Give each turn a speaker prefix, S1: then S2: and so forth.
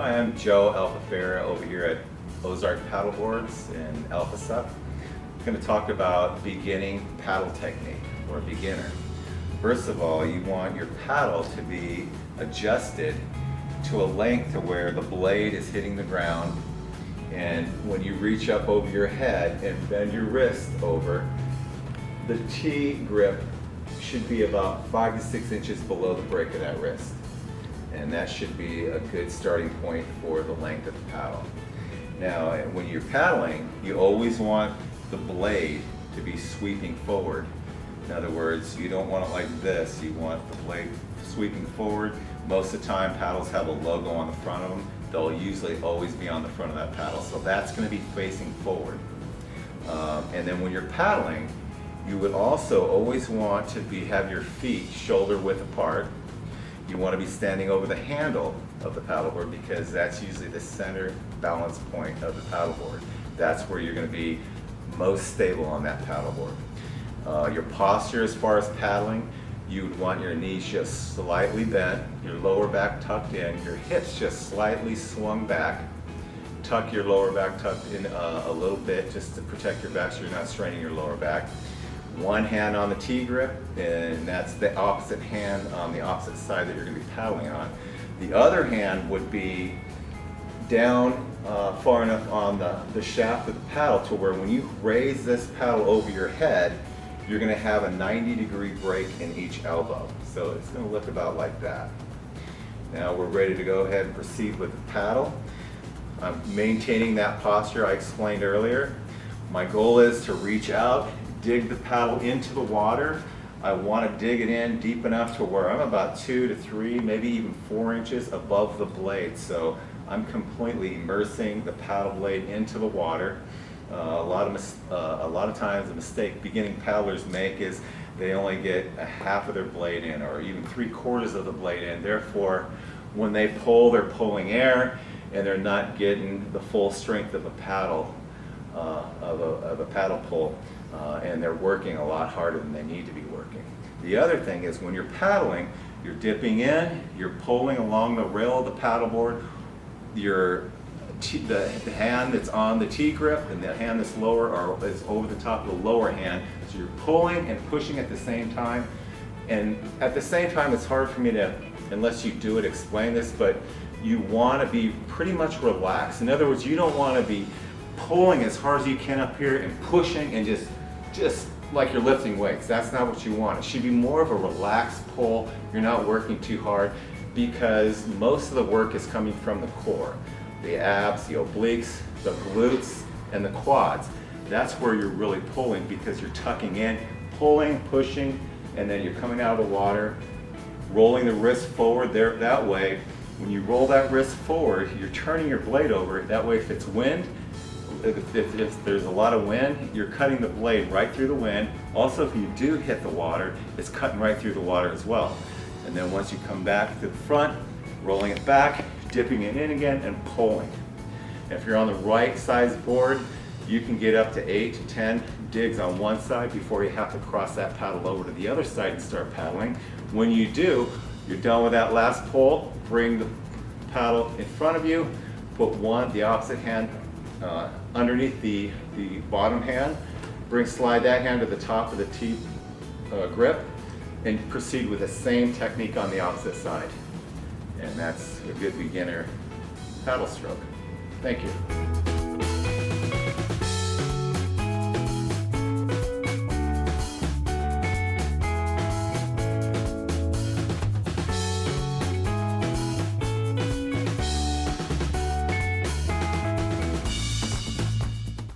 S1: Hi, I'm Joe Alfafara over here at Ozark Paddleboards in AlfaSUP. I'm going to talk about beginning paddle technique or beginner. First of all, you want your paddle to be adjusted to a length to where the blade is hitting the ground, and when you reach up over your head and bend your wrist over, the T grip should be about 5 to 6 inches below the break of that wrist. And that should be a good starting point for the length of the paddle. Now, when you're paddling, you always want the blade to be sweeping forward. In other words, you don't want it like this. You want the blade sweeping forward. Most of the time, paddles have a logo on the front of them. They'll usually always be on the front of that paddle. So that's going to be facing forward. And then when you're paddling, you would also always want to have your feet shoulder width apart. You want to be standing over the handle of the paddleboard because that's usually the center balance point of the paddleboard. That's where you're going to be most stable on that paddleboard. Your posture as far as paddling, you would want your knees just slightly bent, your lower back tucked in, your hips just slightly swung back. Tuck your lower back tucked in a little bit just to protect your back so you're not straining your lower back. One hand on the T grip, and that's the opposite hand on the opposite side that you're going to be paddling on. The other hand would be down far enough on the shaft of the paddle to where when you raise this paddle over your head, you're going to have a 90-degree break in each elbow. So it's going to look about like that. Now we're ready to go ahead and proceed with the paddle. I'm maintaining that posture I explained earlier. My goal is to reach out, dig the paddle into the water. I want to dig it in deep enough to where I'm about 2 to 3, maybe even 4 inches above the blade. So I'm completely immersing the paddle blade into the water. A lot of times the mistake beginning paddlers make is they only get a half of their blade in or even 3/4 of the blade in. Therefore, when they pull, they're pulling air and they're not getting the full strength of a paddle, of a paddle pull. And they're working a lot harder than they need to be working. The other thing is when you're paddling, you're dipping in, you're pulling along the rail of the paddleboard, the hand that's on the T grip and the hand that's lower is over the top of the lower hand. So you're pulling and pushing at the same time. And at the same time, it's hard for me to, unless you do it, explain this, but you want to be pretty much relaxed. In other words, you don't want to be pulling as hard as you can up here and pushing and just like you're lifting weights. That's not what you want. It should be more of a relaxed pull. You're not working too hard because most of the work is coming from the core. The abs, the obliques, the glutes, and the quads. That's where you're really pulling because you're tucking in, pulling, pushing, and then you're coming out of the water, rolling the wrist forward there. That way, when you roll that wrist forward, you're turning your blade over. That way, if it's wind, if there's a lot of wind, you're cutting the blade right through the wind. Also, if you do hit the water, it's cutting right through the water as well. And then once you come back to the front, rolling it back, dipping it in again, and pulling. If you're on the right size board, you can get up to 8 to 10 digs on one side before you have to cross that paddle over to the other side and start paddling. When you do, you're done with that last pull, bring the paddle in front of you, put the opposite hand underneath the bottom hand, slide that hand to the top of the T grip, and proceed with the same technique on the opposite side. And that's a good beginner paddle stroke. Thank you.